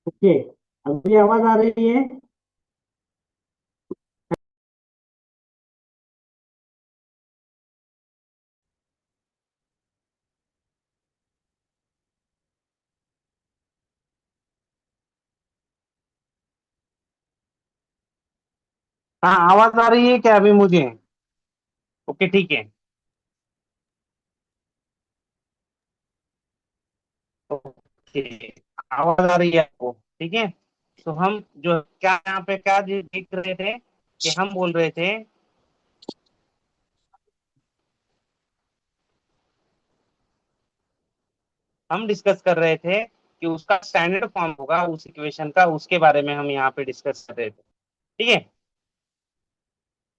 Okay, अभी आवाज आ रही है? हाँ, आवाज आ रही है क्या अभी मुझे? ओके, ठीक है। ओके, आवाज आ रही है आपको? ठीक है। तो हम जो क्या यहाँ पे क्या देख रहे थे कि हम बोल रहे थे, हम डिस्कस कर रहे थे कि उसका स्टैंडर्ड फॉर्म होगा उस इक्वेशन का, उसके बारे में हम यहाँ पे डिस्कस कर रहे थे। ठीक है।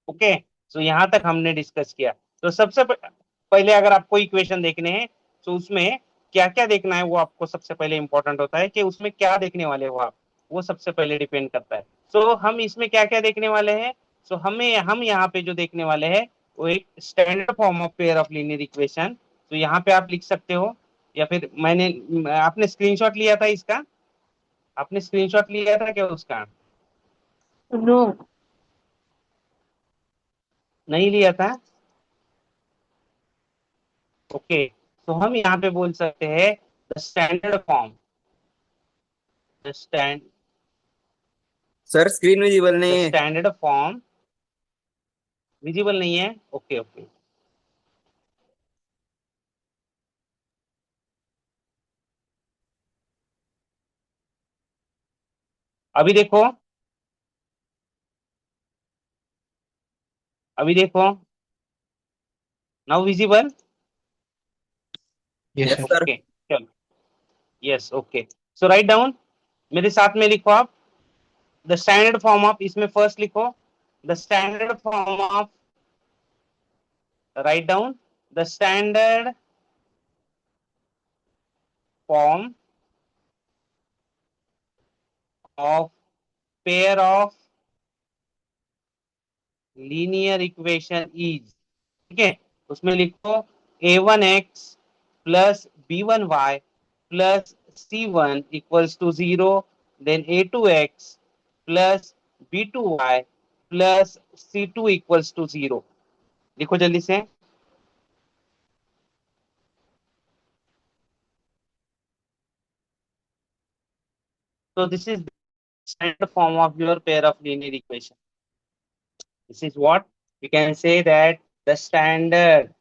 ओके। तो यहाँ तक हमने डिस्कस किया। तो सबसे पहले अगर आपको इक्वेशन देखने हैं तो उसमें क्या क्या देखना है, वो आपको सबसे पहले इंपॉर्टेंट होता है कि उसमें क्या देखने वाले हो आप। वो सबसे पहले डिपेंड करता है। तो हम इसमें क्या क्या देखने वाले हैं? तो हम यहाँ पे जो देखने वाले हैं वो एक standard form of pair of linear equation. तो यहाँ पे आप लिख सकते हो, या फिर आपने स्क्रीनशॉट लिया था इसका? आपने स्क्रीनशॉट लिया था क्या उसका? नो। नहीं लिया था? ओके। तो हम यहाँ पे बोल सकते हैं the standard form, the stand sir screen visible the नहीं है। स्टैंडर्ड फॉर्म विजिबल नहीं है? Okay okay. अभी देखो, अभी देखो, now visible. Yes yes sir. Sir. Okay, चलो। Yes, okay. So write down, मेरे साथ में लिखो आप द स्टैंडर्ड फॉर्म ऑफ, इसमें फर्स्ट लिखो the standard form of, write down the standard form of pair of linear equation is. ठीक है। उसमें लिखो a1x plus b1y plus c1 equals to 0, then a2x plus b2y plus c2 equals to 0। लिखो जल्दी से। तो this is standard form of your pair of linear equation. This is what we can say that the standard.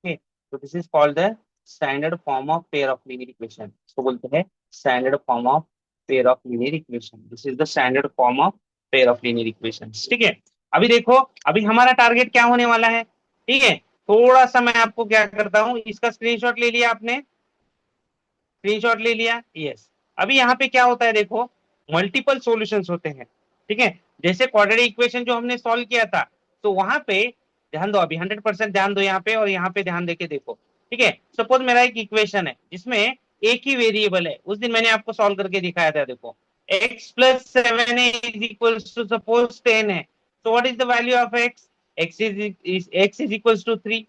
Okay, so this is called the standard form of pair of linear equation. इसको बोलते हैं standard form of pair of linear equation. This is the standard form of pair of linear equations. ठीक है। अभी देखो, अभी हमारा target क्या होने वाला है? ठीक है। थोड़ा सा मैं आपको क्या करता हूँ, इसका स्क्रीनशॉट ले लिया आपने? स्क्रीनशॉट ले लिया? यस। अभी यहाँ पे क्या होता है देखो, मल्टीपल सॉल्यूशंस होते हैं। ठीक है। जैसे क्वाड्रेटिक इक्वेशन जो हमने सॉल्व किया था, तो वहां पे ध्यान दो, अभी 100% ध्यान दो यहाँ पे, और यहाँ पे ध्यान देके देखो। ठीक है। सपोज मेरा एक इक्वेशन है जिसमें एक ही वेरिएबल है, उस दिन मैंने आपको सॉल्व करके दिखाया था। देखो, x plus 7 is equal to suppose 10 है। तो what is the value of x? x is equal to 3।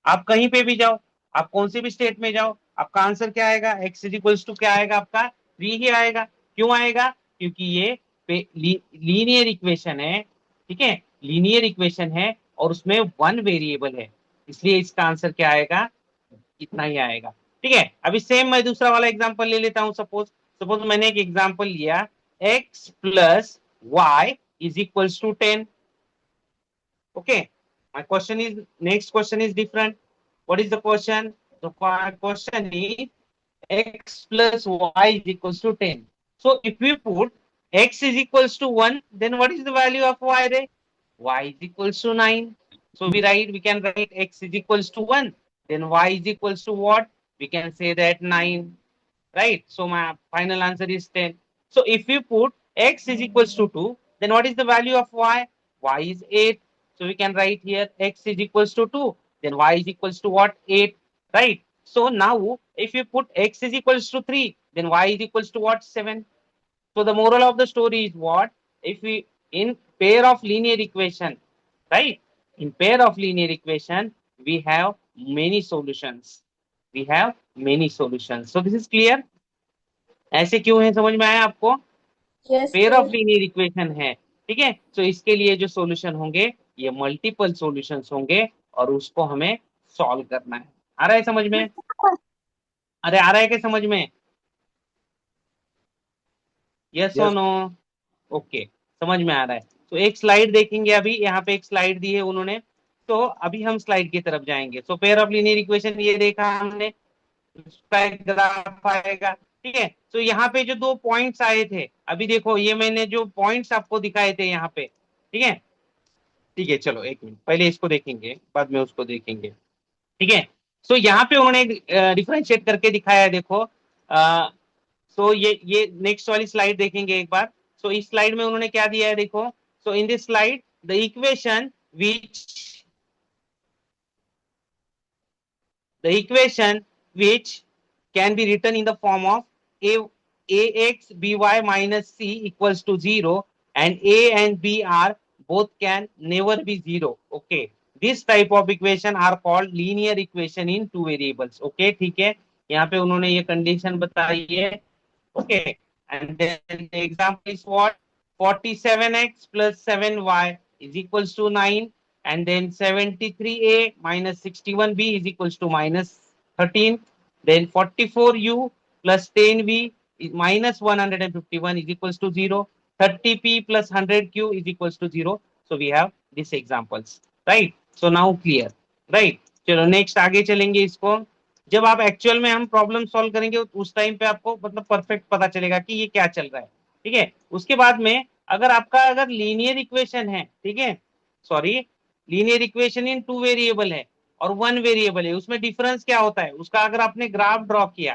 आप कहीं पे भी जाओ, आप कौन से भी स्टेट में जाओ, आपका आंसर क्या आएगा? एक्स इज इक्वल्स टू क्या आएगा आपका? 3 ही आएगा। क्यों आएगा? क्योंकि ये लीनियर इक्वेशन है। ठीक है। लीनियर इक्वेशन है और उसमें वन वेरिएबल है, इसलिए इसका आंसर क्या आएगा? इतना ही आएगा। ठीक है। अभी सेम मैं दूसरा वाला एग्जांपल ले लेता हूं। सपोज सपोज मैंने एक एग्जांपल लिया, x plus Y is equals to 10। Okay, my question is, next question is different. What is the question? The question is x plus y is equals to 10. So if we put x is equals to 1, then what is the value of y there? Y is equals to 9. So we can write x is equals to 1. Then y is equals to what? We can say that 9. Right? So my final answer is 10. So if we put x is equals to 2, then what is the value of y? Y is 8. So we can write here x is equals to 2, then y is equals to what? 8, right? So now if you put x is equals to 3, then y is equals to what? 7. So the moral of the story is what? If we in pair of linear equation, right? In pair of linear equation, we have many solutions. We have many solutions. So this is clear. ऐसे क्यों है समझ में आया आपको? Yes, pair of sir. Linear equation है, ठीक है। तो इसके लिए जो सॉल्यूशन होंगे ये मल्टीपल सॉल्यूशंस होंगे और उसको हमें सॉल्व करना है। आ रहा है समझ में? अरे आ रहा है क्या समझ में? यस और Yes. नो? ओके, समझ में आ रहा है। तो एक स्लाइड देखेंगे अभी, यहाँ पे एक स्लाइड दी है उन्होंने, तो अभी हम स्लाइड की तरफ जाएंगे। सो पेयर ऑफ लीनियर इक्वेशन ये देखा हमने, उसका एक ग्राफ आएगा, ठीक है। तो यहाँ पे जो 2 पॉइंट्स आए थे, अभी देखो ये मैंने जो पॉइंट्स आपको दिखाए थे यहाँ पे, ठीक है। ठीक है, चलो एक मिनट, पहले इसको देखेंगे बाद में उसको देखेंगे, ठीक है। सो यहाँ पे उन्होंने डिफरेंशिएट करके दिखाया है, देखो। सो ये नेक्स्ट वाली स्लाइड देखेंगे एक बार। सो इस स्लाइड में उन्होंने क्या दिया है, देखो। So in this slide the equation which can be written in the form of ax by minus c equals to 0, and a and b are both can never be 0. Okay, this type of equation are called linear equation in two variables. Okay, ठीक है, यहाँ पे उन्होंने ये condition बताई है। Okay, and then the example is what? 47x plus 7y is equals to 9, and then 73a minus 61b is equals to minus 13. Then 44u plus 10v is minus 151 is equals to 0. 30p plus 100q is equals to 0. So we have these examples, right? So now clear, right? चलो next आगे चलेंगे इसको। जब आप actual में हम problem solve करेंगे उस टाइम पे आपको मतलब परफेक्ट पता चलेगा कि ये क्या चल रहा है, ठीक है। उसके बाद में अगर आपका अगर लीनियर इक्वेशन है, ठीक है, sorry, linear equation in 2 variable है और 1 वेरिएबल है, उसमें डिफरेंस क्या होता है उसका अगर आपने ग्राफ ड्रॉ किया,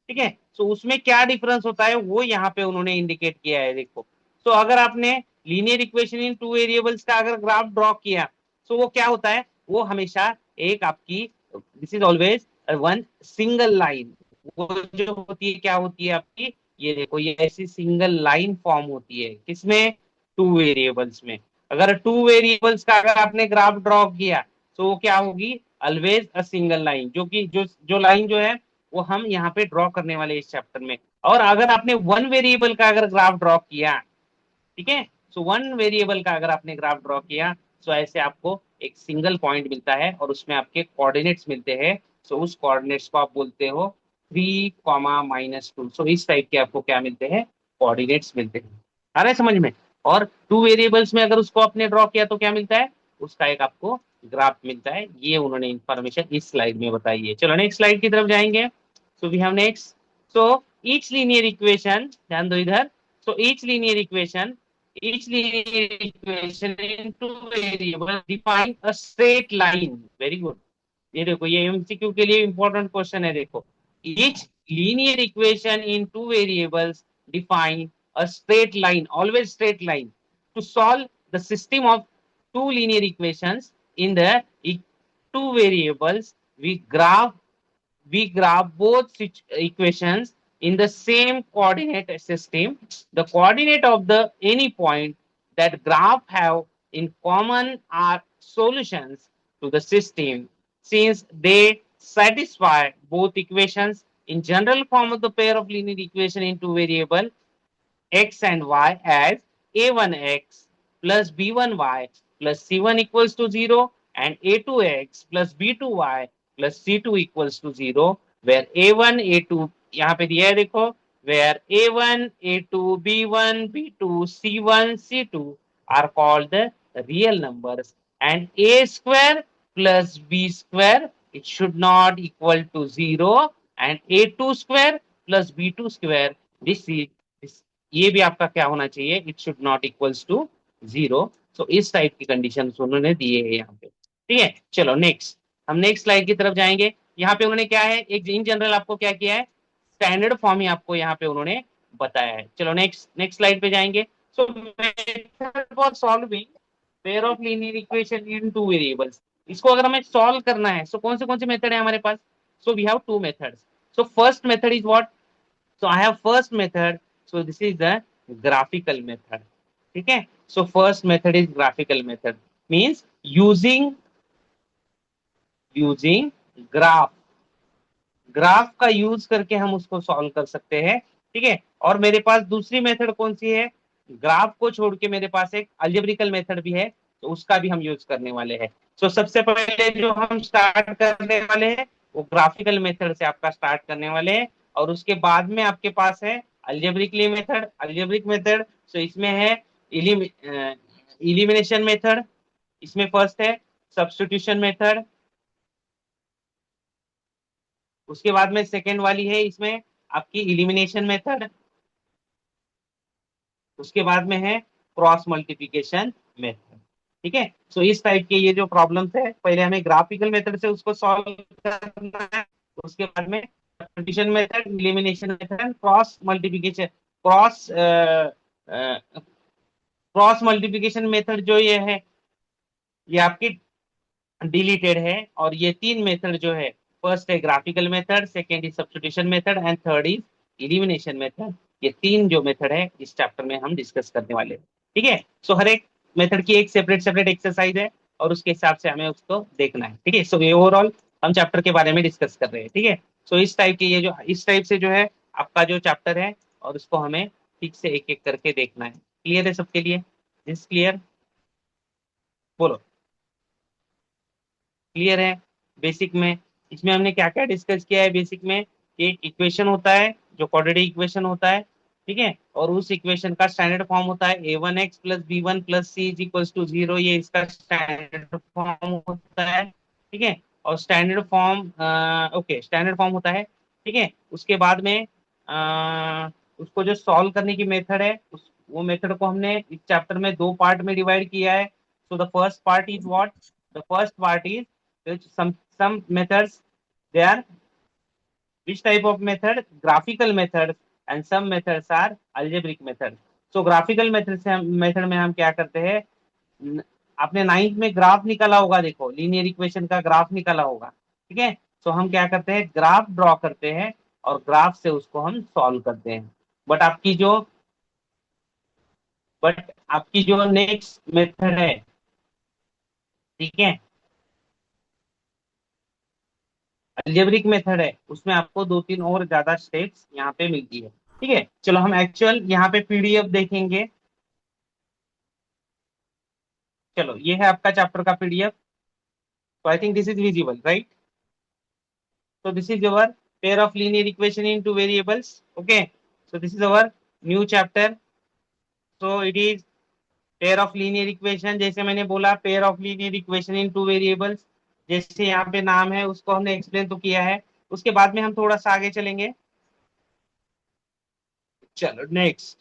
ठीक है, तो उसमें क्या डिफरेंस होता है वो यहाँ पे उन्होंने इंडिकेट किया है, देखो। तो अगर आपने लीनियर इक्वेशन इन 2 वेरिएबल्स का अगर ग्राफ ड्रॉ किया तो वो क्या होता है, वो हमेशा एक आपकी, this is always one single line, वो जो होती है क्या होती है आपकी, ये देखो ये ऐसी सिंगल लाइन फॉर्म होती है किसमें, 2 वेरिएबल्स में। अगर 2 वेरिएबल्स का अगर आपने ग्राफ ड्रॉ किया तो वो क्या होगी, ऑलवेज अ सिंगल लाइन, जो कि जो लाइन जो है वो हम यहाँ पे ड्रॉ करने वाले इस चैप्टर में। और अगर आपने 1 वेरिएबल का अगर ग्राफ ड्रॉ किया, ठीक है, सो 1 वेरिएबल का अगर आपने ग्राफ ड्रॉ किया तो ऐसे आपको एक सिंगल पॉइंट मिलता है और उसमें आपके कोऑर्डिनेट्स मिलते हैं। सो उस कोऑर्डिनेट्स को आप बोलते हो 3, -2। सो इस टाइप के आपको क्या मिलते हैं, कोऑर्डिनेट्स मिलते हैं। आ रहा है समझ में? और 2 वेरिएबल्स में अगर उसको आपने ड्रॉ किया तो क्या मिलता है, उसका एक आपको ग्राफ मिलता है। ये उन्होंने इंफॉर्मेशन इस स्लाइड में बताई है। चलो नेक्स्ट स्लाइड की तरफ जाएंगे। So we have next, so each linear equation, ध्यान दो इधर। So each linear equation in two variables define a straight line. Very good. ये देखो ये एमसीक्यू के लिए इंपॉर्टेंट क्वेश्चन है, देखो। Each linear equation in two variables define a straight line, always straight line. To solve the system of two linear equations in the two variables, we graph both equations in the same coordinate system. The coordinate of the any point that graph have in common are solutions to the system, since they satisfy both equations. In general form of the pair of linear equation in two variable x and y as a1x plus b1y plus c1 equals to 0, and a2x plus b2y plus c2 equals to 0, where a1 a2 यहाँ पे दिया है देखो, where a1 a2 b1 b2 c1 c2 are called the real numbers, and a square plus b square it should not equal to 0, and a2 square plus b2 square this is this, ये भी आपका क्या होना चाहिए, it should not equals to 0। So इस type की condition उन्होंने दिए है यहाँ पे, ठीक है। चलो नेक्स्ट, हम नेक्स्ट स्लाइड की तरफ जाएंगे। यहाँ पे उन्होंने क्या है, एक इन जनरल आपको क्या किया है, स्टैंडर्ड फॉर्म ही आपको यहाँ पे उन्होंने बताया है। चलो नेक्स्ट स्लाइड पे जाएंगे। सो method for solving, pair of linear equation in two variables. इसको अगर हमें सॉल्व करना है, सो कौन से मेथड है हमारे पास? So we have two methods. So first method is what? So I have first method, so this is the graphical method. ठीक है, so first method is graphical method, means using graph. Graph का use करके हम उसको solve कर सकते हैं। ठीक है, और मेरे पास दूसरी मेथड कौन सी है? ग्राफ को छोड़ के मेरे पास एक अलजेब्रिकल मेथड भी है, तो उसका भी हम यूज करने वाले हैं। सो सबसे पहले जो हम स्टार्ट करने वाले हैं वो ग्राफिकल मेथड से आपका स्टार्ट करने वाले हैं, और उसके बाद में आपके पास है अल्जेब्रिक मेथड। सो इसमें है इलिमिनेशन मेथड, इसमें फर्स्ट है सब्स्टिट्यूशन मेथड, उसके बाद में सेकेंड वाली है इसमें आपकी इलिमिनेशन मेथड, उसके बाद में है क्रॉस मल्टीप्लिकेशन मेथड। ठीक है, सो इस टाइप के ये जो प्रॉब्लम्स है, पहले हमें ग्राफिकल मेथड से उसको सॉल्व करना है, उसके बाद में substitution method, elimination method, cross multiplication, cross cross multiplication method जो ये है ये आपकी डिलीटेड है। और ये तीन मेथड जो है, फर्स्ट है graphical method, second is substitution method and third is elimination method. ये तीन जो मेथड है इस चैप्टर में हम डिस्कस करने वाले हैं। ठीक है, सो हर एक मेथड की एक सेपरेट सेपरेट एक्सरसाइज है, और उसके हिसाब से हमें उसको देखना है। ठीक है, सो ये ओवरऑल हम चैप्टर के बारे में डिस्कस कर रहे हैं। ठीक है, सो इस टाइप से जो है आपका जो चैप्टर है, और उसको हमें ठीक से एक एक करके देखना है। क्लियर है सबके लिए? This clear? बोलो, क्लियर है? बेसिक में इसमें हमने क्या क्या डिस्कस किया है? बेसिक में एक इक्वेशन होता है जो क्वाड्रेटिक इक्वेशन होता है। ठीक है, और उस इक्वेशन का स्टैंडर्ड फॉर्म होता है a1x plus b1 plus c is equal to 0, ये इसका स्टैंडर्ड फॉर्म होता है। ठीक है, और standard form okay standard form होता है। ठीक है, उसके बाद में उसको जो सॉल्व करने की मेथड है, वो मेथड को हमने इस चैप्टर में दो पार्ट में डिवाइड किया है। So the first part is what? The first part is some methods, they are which type of method? Graphical methods, and some methods are algebraic methods. So graphical method में हम क्या करते हैं? आपने ninth में graph निकाला होगा, देखो लीनियर इक्वेशन का ग्राफ निकाला होगा। ठीक है, तो हम क्या करते हैं? ग्राफ ड्रॉ करते हैं और ग्राफ से उसको हम सॉल्व करते हैं। बट आपकी जो बट आपकी जो नेक्स्ट मेथड है, ठीक है, अलजेब्रिक मेथड है, उसमें आपको दो तीन और ज्यादा स्टेप्स यहाँ पे मिलती है। ठीक है, चलो हम एक्चुअल यहाँ पे पीडीएफ देखेंगे। चलो ये है आपका चैप्टर का पीडीएफ। तो I think this is visible, right? So this is your pair of linear equation in two variables. Okay, so this is our new chapter. So it is pair of linear equation, जैसे मैंने बोला pair of linear equation in two variables, जैसे यहाँ पे नाम है उसको हमने एक्सप्लेन तो किया है। उसके बाद में हम थोड़ा सा आगे चलेंगे। चलो नेक्स्ट,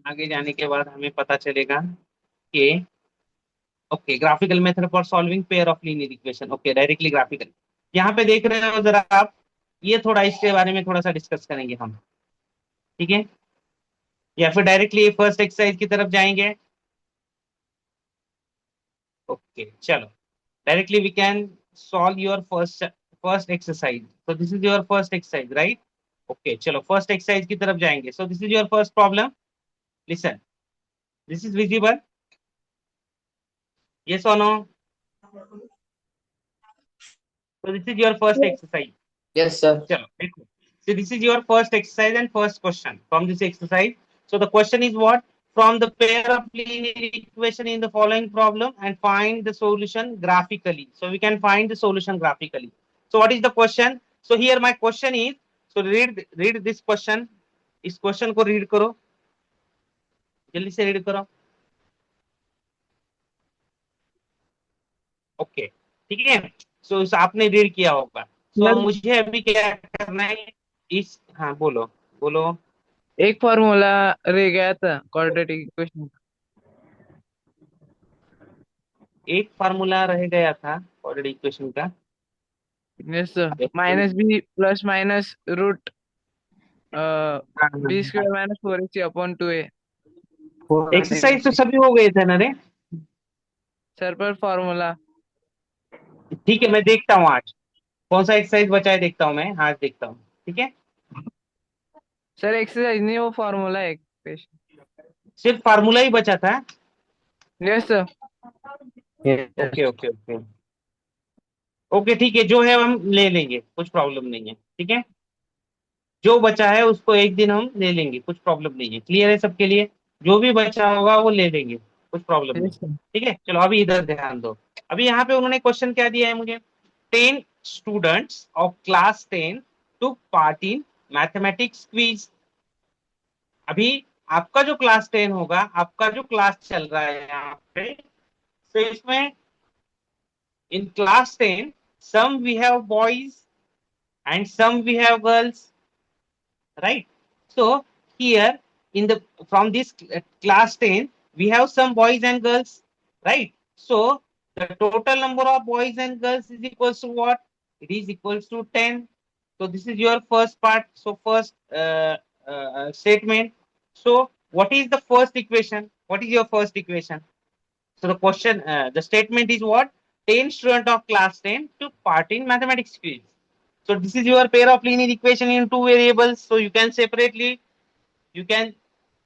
आगे जाने के बाद हमें पता चलेगा कि okay graphical method for solving pair of linear equation. Okay, directly graphical. यहाँ पे देख रहे हो जरा आप, ये थोड़ा इसके बारे में थोड़ा सा डिस्कस करेंगे हम। ठीक है, या फिर डायरेक्टली फर्स्ट एक्सरसाइज की तरफ जाएंगे? ओके चलो, directly we can solve your first exercise. so this is your first exercise, right? Okay चलो फर्स्ट एक्सरसाइज की तरफ जाएंगे। So this is your first problem, listen, this is visible, yes और no? So this is your first exercise. Yes, sir. चलो देखो, so this is your first exercise and first question from this exercise. So the question is what? From the pair of linear equation in the following problem and find the solution graphically. So we can find the solution graphically. So what is the question? So here my question is, so read this question. इस question को read करो, जल्दी से read करो। Okay ठीक है, सो आपने read किया होगा। सो मतलब मुझे अभी क्या करना है? इस हाँ बोलो बोलो। एक फॉर्मूला रह गया था क्वाड्रेटिक इक्वेशन। एक फार्मूला रह गया था ऑलरेडी इक्वेशन का। यस सर, एक तो- minus b plus minus root हाँ, हाँ, बी हाँ, square minus 4ac upon 2a। Exercise तो सभी हो गए थे ना रे। सर पर फॉर्मूला। ठीक है, मैं देखता हूँ आज कौन सा एक्सरसाइज बचा है, देखता हूँ मैं आज देखता हूँ। ठीक है, सर एक्सरसाइज नहीं, वो फॉर्मूला है इक्वेशन। सिर्फ फार्मूला ही बचा था। Yes sir. Okay okay okay okay, ठीक है, जो है हम ले लेंगे, कुछ प्रॉब्लम नहीं है। ठीक है, जो बचा है उसको एक दिन हम ले लेंगे, कुछ प्रॉब्लम नहीं है। क्लियर है सबके लिए? जो भी बचा होगा वो ले लेंगे, कुछ प्रॉब्लम नहीं। Yes sir. ठीक है, चलो अभी इधर ध्यान दो। अभी यहाँ पे उन्होंने क्वेश्चन क्या दिया है मुझे, 10 students of class 10 took part in mathematics quiz. अभी आपका जो क्लास 10 होगा, आपका जो क्लास चल रहा है यहाँ पे, तो इसमें in class 10 some we have boys and some we have girls, right? So here in the from this class 10 we have some boys and girls, right? So the total number of boys and girls is equals to what? It is equals to 10. So this is your first part. So first statement. So what is the first equation? What is your first equation? So the question, the statement is what? 10 students of class 10 took part in mathematics quiz. So this is your pair of linear equation in two variables. So you can separately, you can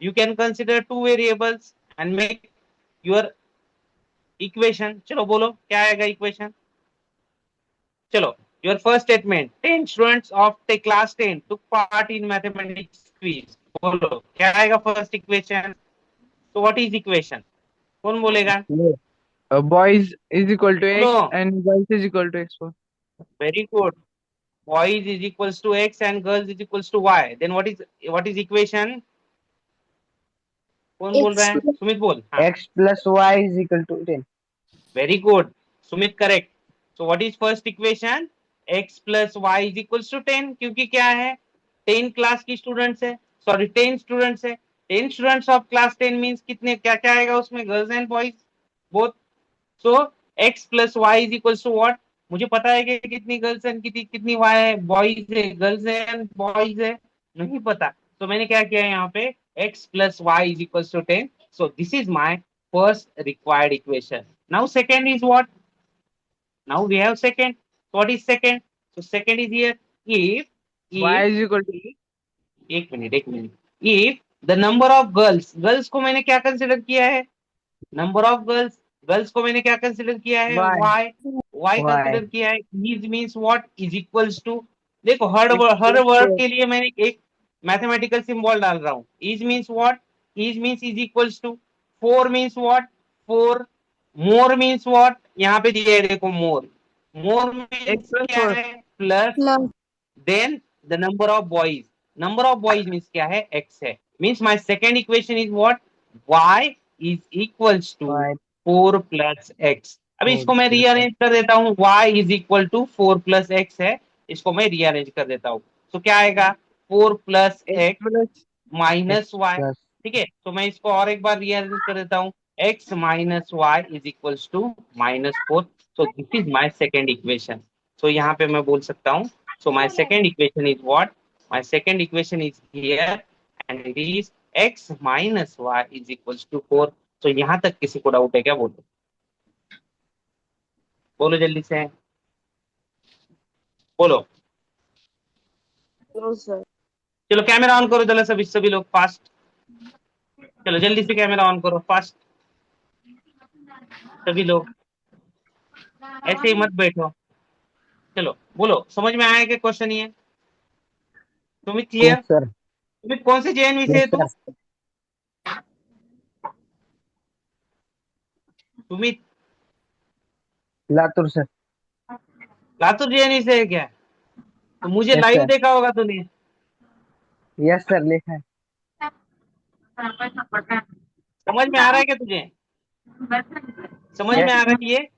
you can consider two variables and make your equation. चलो बोलो क्या आएगा equation? चलो, your first statement, 10 students of the class 10 took part in mathematics quiz. बोलो क्या आएगा first equation? So what is equation? कौन बोलेगा? बॉयज इज इक्वल टू बोलो। X and girls is equal to x. Very good. Boys is equals to x and girls is equals to y. Then what is equation? कौन बोल रहा X है? सुमित बोल। हाँ, x plus y is equal to 10. very good. Sumit correct. So what is first equation? x plus y is equals to 10, क्योंकि क्या है, 10 class की स्टूडेंट्स है, सॉरी 10 स्टूडेंट्स है। 10 स्टूडेंट्स ऑफ क्लास 10 मीन्स कितने, क्या क्या आएगा उसमें, girls and boys both. So x plus Y is equal to what? मुझे पता है कि कितनी गर्ल्स एंड कितनी कितनी वाई है, बॉयज है, गर्ल्स एंड बॉयज है, नहीं पता। तो मैंने क्या किया यहाँ पे, x plus Y is equal to 10। So this is my first required equation. Now second is what? Now we have second. What is second? So second is here. Y is equal to एक मिनट, if the number of girls को मैंने क्या consider किया है, number of girls को मैंने क्या कंसिडर किया है, Y. Y Y. कंसिडर किया है। Is means what? Is equals to, देखो हर Equals वर्ड to के लिए मैंने एक मैथमेटिकल सिंबल डाल रहा हूँ। Is means what? Is means is equals to. Four means what? Four. More means what? यहाँ पे दिया है देखो, more. More x means plus क्या फोर। है? Plus. plus then the number of boys means क्या है? एक्स है। Means my second equation is what? y is equals to y 4 plus x. अभी whole इसको मैं plus रीअरेंज कर देता हूँ, y is equal to 4 plus x है, इसको मैं रीअरेंज कर देता हूँ। तो क्या आएगा? 4 plus x x plus minus x y. plus ठीक है, तो मैं इसको और एक बार रीअरेंज कर देता हूँ, x minus Y is equals to -4। So this is my second equation. सो यहाँ पे मैं बोल सकता हूँ, so my second equation is what? My second equation is here and it is x minus Y is equals to 4। तो यहाँ तक किसी को डाउट है क्या? बोलो बोलो जल्दी से, बोलो। no sir. चलो कैमरा ऑन करो जरा, सभी लोग फास्ट। चलो जल्दी से कैमरा ऑन करो फास्ट, सभी लोग, ऐसे ही मत बैठो। चलो बोलो, समझ में आया कि क्वेश्चन ये? Sumit clear? yes sir Sumit कौन से जेएन विषय है yes तू? sir सुमित लातूर sir लातूर जेएन विषय है क्या? तो मुझे yes लाइव sir देखा होगा तूने। yes sir लिखा है समझ में आ रहा है क्या तुझे? समझ में yes आ रहा है ये?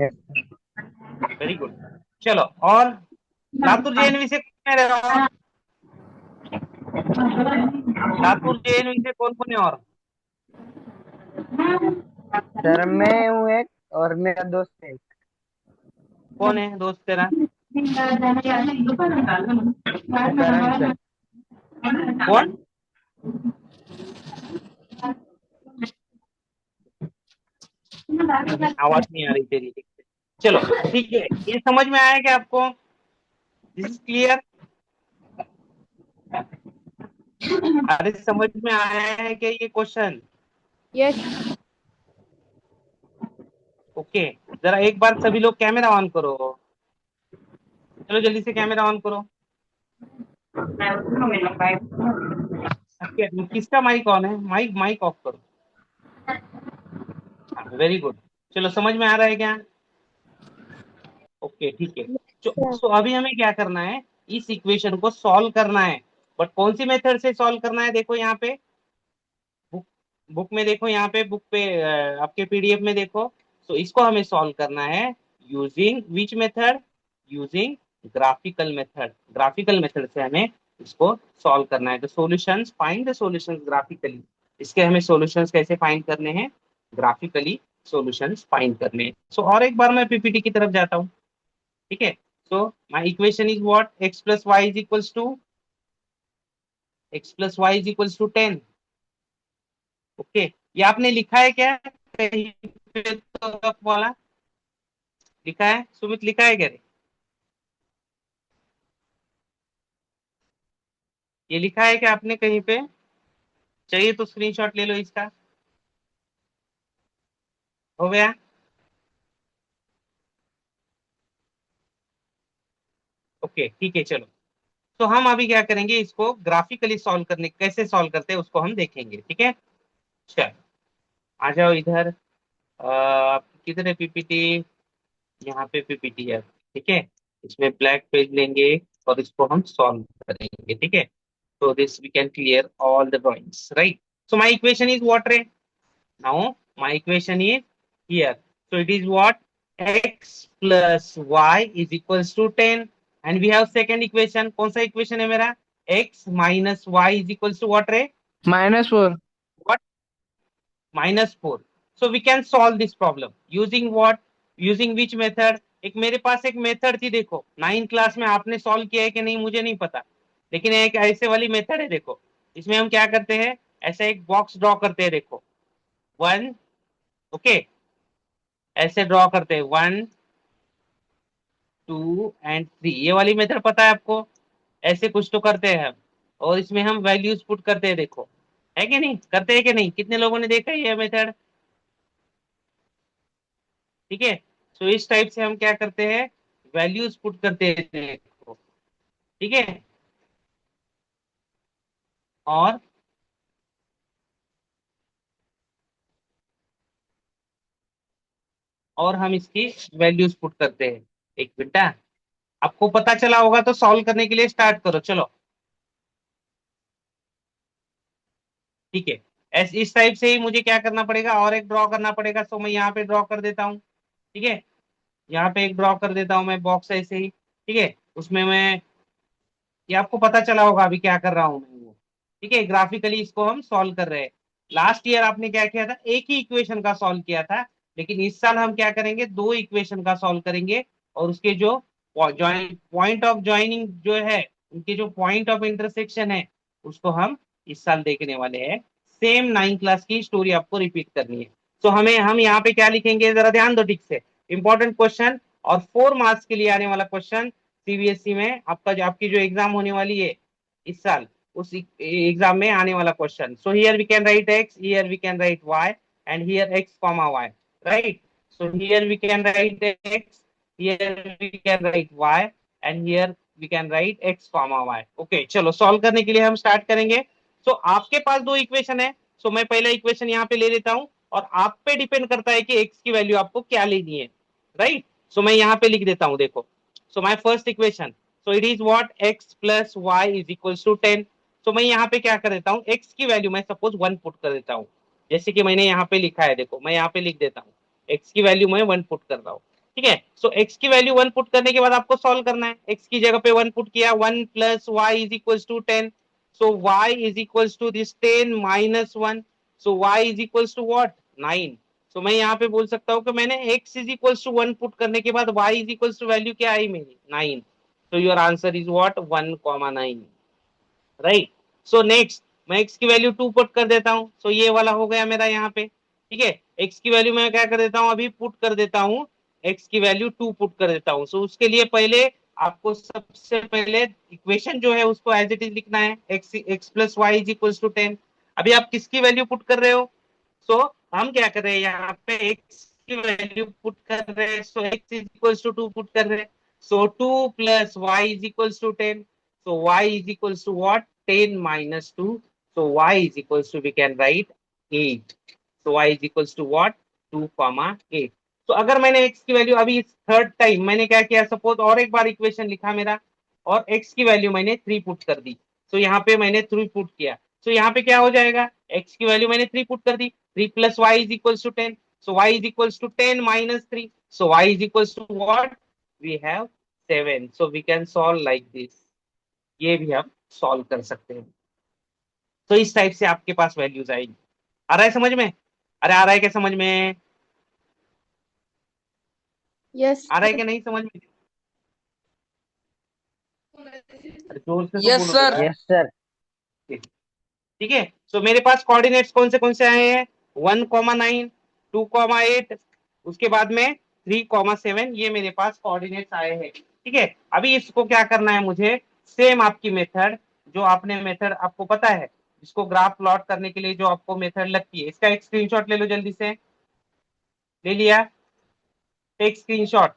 yes very good. चलो, और लातूर जेएन विषय कौन है और? लातूर जेएन विषय कौन कौन है और? सर मैं हूँ एक और मेरा दोस्त है एक। कौन है दोस्त तेरा? करण सर कौन? आवाज नहीं आ रही तेरी ठीक से। चलो ठीक है, ये समझ में आया क्या आपको? This is clear? अरे समझ में आया है क्या ये क्वेश्चन? यस। ओके, जरा एक बार सभी लोग कैमरा ऑन करो। चलो जल्दी से कैमरा ऑन करो। किसका माइक ऑन है? माइक माइक ऑफ करो। Very good. चलो समझ में आ रहा है क्या? ओके ठीक है। सो अभी हमें क्या करना है, इस इक्वेशन को सॉल्व करना है। बट कौन सी मेथड से सॉल्व करना है? देखो यहाँ पे बुक बुक में देखो, यहाँ पे बुक पे आपके पीडीएफ में देखो। तो इसको हमें सॉल्व करना है using which method? Using graphical method. Graphical method से हमें इसको सॉल्व करना है। तो solutions, find the solutions graphically. इसके हमें सॉल्यूशंस कैसे फाइंड करने हैं? ग्राफिकली सॉल्यूशंस फाइंड करने हैं। सो और एक बार मैं पीपीटी की तरफ जाता हूँ। ठीक है, so my equation is what? x plus Y is equals to x+y = 10। Okay, ये आपने लिखा है क्या कहीं पे? तो रफ वाला लिखा है? सुमित लिखा है क्या रे? ये लिखा है क्या आपने कहीं पे? चाहिए तो स्क्रीनशॉट ले लो इसका। हो गया? ओके ठीक है चलो। तो हम अभी क्या करेंगे, इसको ग्राफिकली सॉल्व करने, कैसे सॉल्व करते हैं उसको हम देखेंगे। ठीक है, चलो आ जाओ इधर। किधर है पीपीटी? यहाँ पे पीपीटी है। ठीक है, इसमें ब्लैक पेज लेंगे और इसको हम सॉल्व करेंगे। ठीक है, so this we can clear all the drawings, right? So my equation is what, Ray? Now my equation is here. So it is what? X plus y is equals to 10. And we have second equation. कौन सा equation है मेरा? X minus y is equals to what, Ray? -4. What? -4. So we can solve this problem using what? Using which method? एक मेरे पास एक method थी, देखो 9 class में आपने सॉल्व किया है कि नहीं मुझे नहीं पता, लेकिन एक ऐसे वाली मेथड है। देखो इसमें हम क्या करते हैं, ऐसा एक बॉक्स ड्रॉ करते हैं। देखो 1, ओके, ऐसे ड्रॉ करते हैं 1 2 एंड 3। ये वाली मेथड पता है आपको? ऐसे कुछ तो करते हैं हम, और इसमें हम वैल्यूज पुट करते हैं। देखो है कि नहीं, करते हैं कि नहीं? कितने लोगों ने देखा है ये मेथड? ठीक है, तो इस टाइप से हम क्या करते हैं, वैल्यूज पुट करते हैं। देखो ठीक है, और हम इसकी वैल्यूज पुट करते हैं। एक बेटा, आपको पता चला होगा तो सॉल्व करने के लिए स्टार्ट करो। चलो ठीक है, इस टाइप से ही मुझे क्या करना पड़ेगा, और एक ड्रॉ करना पड़ेगा। सो मैं यहाँ पे ड्रॉ कर देता हूँ। ठीक है, यहाँ पे एक ड्रॉ कर देता हूँ मैं बॉक्स ऐसे ही। ठीक है, उसमें मैं, ये आपको पता चला होगा अभी क्या कर रहा हूँ मैं वो। ठीक है, ग्राफिकली इसको हम सॉल्व कर रहे हैं। लास्ट ईयर आपने क्या किया था, एक ही इक्वेशन का सॉल्व किया था, लेकिन इस साल हम क्या करेंगे, दो इक्वेशन का सॉल्व करेंगे। और उसके जो पॉइंट ऑफ ज्वाइनिंग जो है, उनके जो पॉइंट ऑफ इंटरसेक्शन है, उसको हम इस साल देखने वाले हैं। सेम 9 क्लास की स्टोरी आपको रिपीट करनी है। तो हम यहाँ पे क्या लिखेंगे, जरा ध्यान दो ठीक से। इंपॉर्टेंट क्वेश्चन और 4 मार्क्स के लिए आने वाला क्वेश्चन। सीबीएसई में आपका जो आपकी जो एग्जाम होने वाली है इस साल, उस एग्जाम में आने वाला question. So here we can write x, here we can write y, and here x comma y, right? So here we can write x, here we can write y, and here we can write x comma y। Okay चलो solve करने के लिए हम start करेंगे। सो आपके पास दो equation है। सो मैं पहला इक्वेशन यहाँ पे ले लेता हूँ, और आप पे डिपेंड करता है कि x की वैल्यू आपको क्या लेनी है, राइट? सो मैं यहाँ पे लिख देता हूँ। देखो, so my first equation, so it is what? X plus y is equals to 10। so मैं यहाँ पे क्या कर देता हूँ, x की वैल्यू मैं सपोज 1 पुट कर देता हूँ, जैसे कि मैंने यहाँ पे लिखा है। देखो मैं यहाँ पे लिख देता हूँ, x की वैल्यू मैं 1 पुट कर रहा हूँ। ठीक है, सो x की वैल्यू 1 पुट करने के बाद आपको सॉल्व करना है। x की जगह पे 1 पुट किया, 1 plus y is equals to 10। so y is equals to this 10 minus 1। so y is equals to what? 9। तो मैं यहाँ पे बोल सकता हूँ कि मैंने x is equals to 1 put करने के बाद y is equals to value क्या आई मेरी? 9। तो your answer is what? 1,9, right? So next मैं x की वैल्यू 2 पुट कर देता हूँ। सो ये वाला हो गया मेरा यहाँ पे। ठीक है। एक्स की वैल्यू मैं क्या कर देता हूँ, अभी पुट कर देता हूँ, एक्स की वैल्यू 2 पुट कर देता हूँ। सो उसके लिए पहले आपको सबसे पहले इक्वेशन जो है उसको एज इट इज लिखना है, x plus Y is equal to 10। अभी आप किसकी वैल्यू पुट कर रहे हो? सो हम क्या कर रहे हैं यहाँ पे, एक्स की वैल्यू पुट कर रहे हैं, so X is equal to 2 put कर रहे हैं। So 2 plus Y is equal to 10। So Y is equal to what, 10 minus 2। So Y is equal to, we can write 8। तो y is equals to what, 2, 8। तो अगर मैंने x की value अभी third time मैंने क्या किया, सपोज और एक बार इक्वेशन लिखा मेरा, और x की वैल्यू मैंने 3 पुट कर दी। तो यहाँ पे मैंने 3 पुट किया, तो यहाँ पे क्या हो जाएगा, x की वैल्यू मैंने 3 पुट कर दी, 3 plus Y is equals to 10। So y is equals to 10 minus 3। So y is equals to what, we have 7। So we can solve like this. ये भी हम सॉल्व कर सकते हैं। तो इस टाइप से आपके पास वैल्यूज आएगी। आ रहा है समझ में? अरे आ रहा है क्या समझ में? यस आ रहा है कि नहीं समझ में? अरे जोर से तो यस बोलो सर। बेटा। Yes sir. ठीक है, तो मेरे पास कोऑर्डिनेट्स कौन से आए हैं, 1,9, 2,8, उसके बाद में 3,7, ये मेरे पास कोऑर्डिनेट्स आए हैं। ठीक है, अभी इसको क्या करना है मुझे, सेम आपकी मेथड, जो आपने मेथड आपको पता है, इसको ग्राफ प्लॉट करने के लिए जो आपको मेथड लगती है, इसका एक स्क्रीनशॉट ले लो जल्दी से। ले लिया? Take screenshot.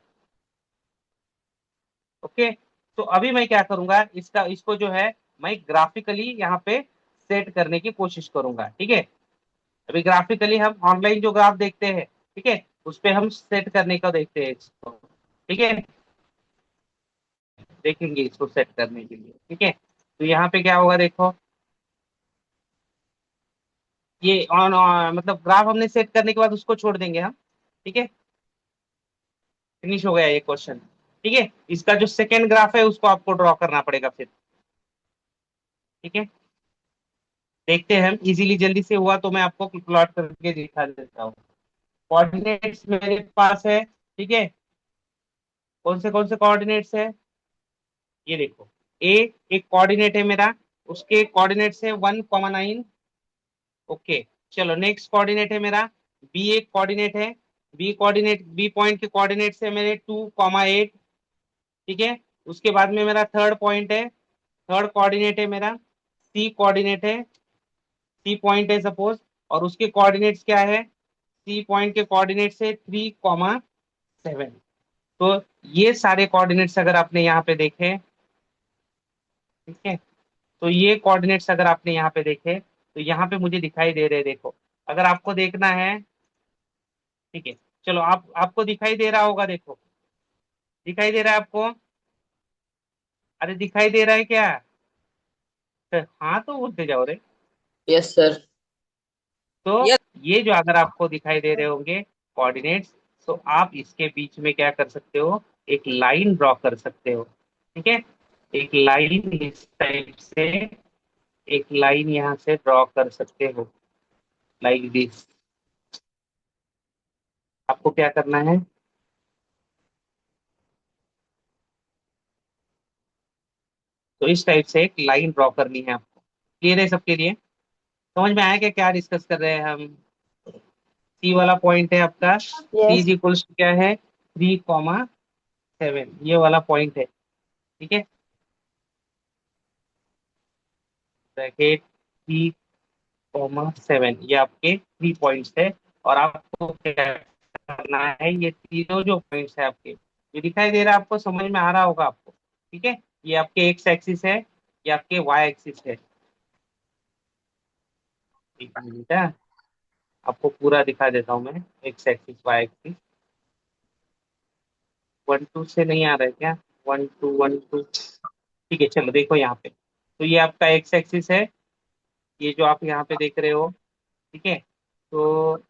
ओके, तो अभी मैं क्या करूंगा, इसको जो है मैं ग्राफिकली यहाँ पे सेट करने की कोशिश करूंगा। ठीक है, अभी ग्राफिकली हम ऑनलाइन जो ग्राफ देखते हैं, ठीक है, उस पे हम सेट करने का देखते हैं इसको। ठीक है, देखेंगे इसको सेट करने के लिए। ठीक है, तो यहाँ पे क्या होगा देखो, ये ऑन मतलब ग्राफ हमने सेट करने के बाद उसको छोड़ देंगे हम। ठीक है, फिनिश हो गया ये क्वेश्चन। ठीक है, इसका जो सेकेंड ग्राफ है उसको आपको ड्रॉ करना पड़ेगा फिर। ठीक है, देखते हैं हम, इजीली जल्दी से हुआ तो मैं आपको प्लॉट करके दिखा देता हूँ। कोऑर्डिनेट्स मेरे पास है। ठीक है, कौन से कोऑर्डिनेट्स है, ये देखो, ए एक कोऑर्डिनेट है मेरा, उसके कोऑर्डिनेट्स है 1,9। ओके, चलो नेक्स्ट कोऑर्डिनेट है मेरा, बी एक कोऑर्डिनेट है, बी पॉइंट के कोऑर्डिनेट्स है मेरे 2,8। ठीक है, उसके बाद में मेरा थर्ड पॉइंट है, थर्ड कोऑर्डिनेट है मेरा, सी कोऑर्डिनेट है, सी पॉइंट है सपोज, और उसके कोऑर्डिनेट्स क्या है, सी पॉइंट के कोऑर्डिनेट्स है 3,7। तो ये सारे कोऑर्डिनेट्स अगर आपने यहाँ पे देखे, ठीक है, तो ये कोऑर्डिनेट्स अगर आपने यहाँ पे देखे, तो यहाँ पे मुझे दिखाई दे रहे हैं, देखो, अगर आपको देखना है, ठीक है, चलो आपको दिखाई दे रहा होगा, देखो, दिखाई दे रहा है आपको? अरे दिखाई दे रहा है क्या? तो हाँ तो बोलते जाओ रे। Yes sir. तो यस। ये जो अगर आपको दिखाई दे रहे होंगे कोऑर्डिनेट्स, तो आप इसके बीच में क्या कर सकते हो, एक लाइन ड्रॉ कर सकते हो। ठीक है, एक लाइन इस टाइप से, एक लाइन यहाँ से ड्रॉ कर सकते हो, लाइक दिस। आपको क्या करना है, तो इस टाइप से एक लाइन ड्रॉ करनी है आपको। क्लियर है सबके लिए? समझ में आया क्या क्या डिस्कस कर रहे हैं हम? सी वाला पॉइंट है आपका, सी यस इज इक्वल्स टू क्या है, 3,7, ये वाला पॉइंट है। ठीक है, ब्रैकेट 3,7, ये आपके 3 पॉइंट्स है। और आपको क्या करना है, ये तीनों जो पॉइंट्स है आपके, ये दिखाई दे रहा है आपको, समझ में आ रहा होगा आपको? ठीक है, ये आपके एक्स एक्सिस है, ये आपके वाई एक्सिस है। एक मिनट है, आपको पूरा दिखा देता हूँ मैं, एक्स एक्सिस वाई एक्सिस। 1 2 से नहीं आ रहा है क्या, 1 2 1 2? ठीक है, चलो देखो यहाँ पे, तो ये आपका एक्स एक्सिस है, ये जो आप यहाँ पे देख रहे हो। ठीक है, तो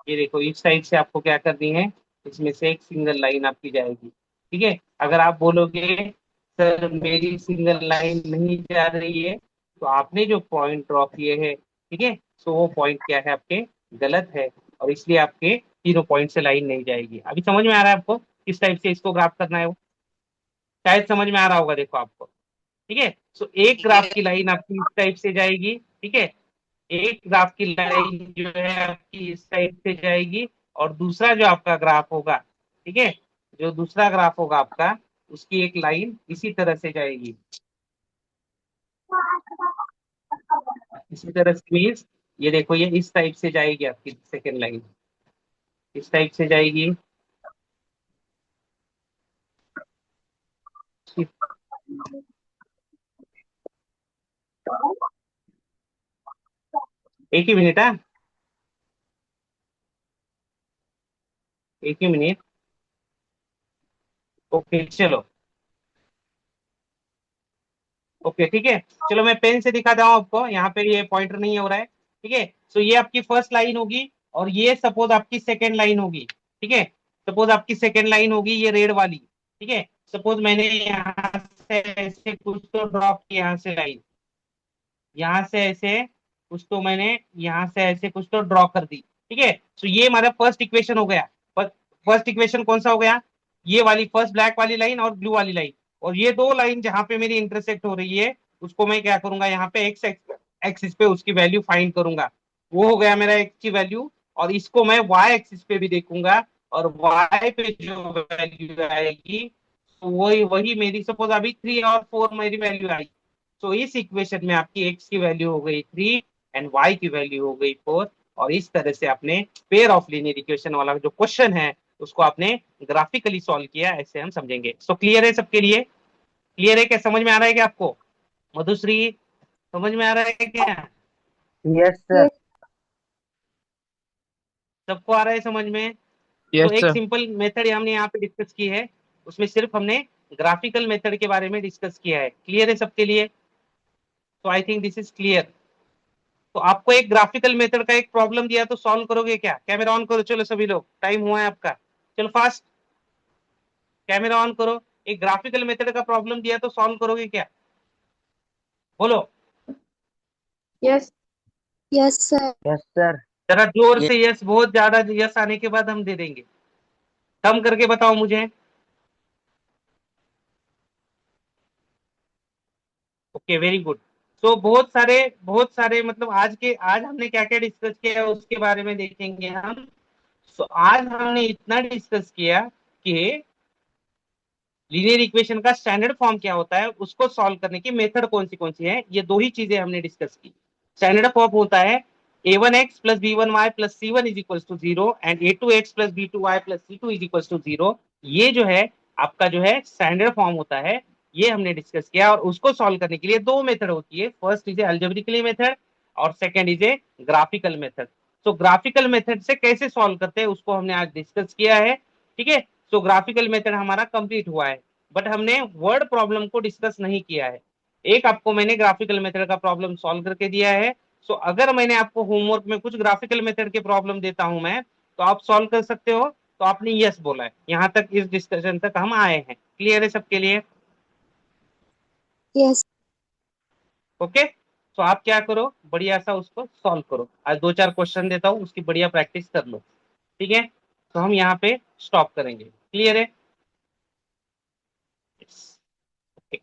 ये देखो, इस साइड से आपको क्या करनी है, इसमें से एक सिंगल लाइन आपकी जाएगी। ठीक है, अगर आप बोलोगे सर मेरी सिंगल लाइन नहीं जा रही है, तो आपने जो पॉइंट ड्रॉ किए हैं, ठीक है, तो वो पॉइंट क्या है आपके, गलत है, और इसलिए आपके तीनों पॉइंट से लाइन नहीं जाएगी। अभी समझ में आ रहा है आपको किस टाइप से इसको ग्राफ करना है? वो शायद समझ में आ रहा होगा, देखो आपको। ठीक है, सो एक ग्राफ की लाइन आपकी इस टाइप से जाएगी। ठीक है, एक ग्राफ की लाइन जो है आपकी इस साइड से जाएगी, और दूसरा जो आपका ग्राफ होगा, ठीक है, जो दूसरा ग्राफ होगा आपका, उसकी एक लाइन इसी तरह से जाएगी। इसी तरह से मीन्स ये देखो, ये इस टाइप से जाएगी आपकी सेकेंड लाइन, इस टाइप से जाएगी। एक ही मिनट, हाँ, एक ही मिनट। ओके चलो, ओके ठीक है। चलो मैं पेन से दिखाता हूँ आपको, यहाँ पे ये पॉइंटर नहीं हो रहा है, ठीक है। सो ये आपकी फर्स्ट लाइन होगी, और ये सपोज आपकी सेकेंड लाइन होगी, ठीक है। सपोज आपकी सेकेंड लाइन होगी ये रेड वाली, ठीक है। सपोज मैंने यहाँ से ऐसे कुछ तो ड्रॉ किया, यहाँ से लाइन, यहाँ से ऐसे कुछ तो मैंने यहाँ से ऐसे कुछ तो ड्रॉ कर दी, ठीक है। सो ये हमारा फर्स्ट इक्वेशन हो गया। फर्स्ट इक्वेशन कौन सा हो गया? ये वाली फर्स्ट ब्लैक वाली लाइन और ब्लू वाली लाइन, और ये दो लाइन जहां पे मेरी इंटरसेक्ट हो रही है, उसको मैं क्या करूंगा, यहाँ पे एक्स एक्सिस पे उसकी वैल्यू फाइंड करूंगा। वो हो गया मेरा एक्स की वैल्यू, और इसको मैं वाई एक्सिस पे भी देखूंगा, और वाई पे जो वैल्यू आएगी, तो वही वही मेरी, सपोज अभी 3 और 4 मेरी वैल्यू आई। तो इस इक्वेशन में आपकी एक्स की वैल्यू हो गई 3 एंड वाई की वैल्यू हो गई 4। और इस तरह से आपने पेयर ऑफ लीनियर इक्वेशन वाला जो क्वेश्चन है उसको आपने ग्राफिकली सॉल्व किया, ऐसे हम समझेंगे। सो क्लियर है सबके लिए? क्लियर है क्या? समझ में आ रहा है क्या आपको? मधुश्री, समझ में आ रहा है क्या? Yes sir. सबको आ रहा है समझ में? तो यस एक सर। सिंपल मेथड हमने यहाँ पे डिस्कस की है, उसमें सिर्फ हमने ग्राफिकल मेथड के बारे में डिस्कस किया है। क्लियर है सबके लिए? तो I think this is clear. तो आपको एक ग्राफिकल मेथड का एक प्रॉब्लम दिया तो सॉल्व करोगे क्या? कैमरा ऑन करो, चलो सभी लोग, टाइम हुआ है आपका, चलो फास्ट, कैमरा ऑन करो। एक ग्राफिकल मेथड का प्रॉब्लम दिया तो सॉल्व करोगे क्या? बोलो yes yes sir. Yes sir. जरा जोर ये से यस, बहुत ज्यादा यस आने के बाद हम दे देंगे। कम करके बताओ मुझे। Okay very good. तो बहुत सारे मतलब आज हमने क्या क्या डिस्कस किया है उसके बारे में देखेंगे हम। तो आज हमने इतना डिस्कस किया कि लीनियर इक्वेशन का स्टैंडर्ड फॉर्म क्या होता है, उसको सॉल्व करने की मेथड कौन सी है, ये दो ही चीजें हमने डिस्कस की। स्टैंडर्ड फॉर्म होता है a1x plus b1y plus c1 is equal to 0 and a2x plus b2y plus c2 is equal to 0। ये जो है आपका जो है स्टैंडर्ड फॉर्म होता है, ये हमने डिस्कस किया। और उसको सॉल्व करने के लिए दो मेथड होती है, first is a algebraically method और second is a graphical method. तो ग्राफिकल मेथड से कैसे सॉल्व करते हैं उसको हमने आज डिस्कस किया है, ठीक है। तो ग्राफिकल मेथड हमारा कंप्लीट हुआ है, बट हमने वर्ड प्रॉब्लम को डिस्कस नहीं किया है। एक आपको मैंने ग्राफिकल मेथड का प्रॉब्लम सॉल्व करके दिया है। सो अगर मैंने आपको होमवर्क में कुछ ग्राफिकल मेथड के प्रॉब्लम देता हूं मैं, तो आप सॉल्व कर सकते हो। तो आपने यस बोला है, यहां तक इस डिस्कशन तक हम आए हैं। क्लियर है सबके लिए? Yes okay. तो आप क्या करो, बढ़िया सा उसको सॉल्व करो। आज 2-4 क्वेश्चन देता हूँ, उसकी बढ़िया प्रैक्टिस कर लो, ठीक है। तो हम यहाँ पे स्टॉप करेंगे। क्लियर है? ओके।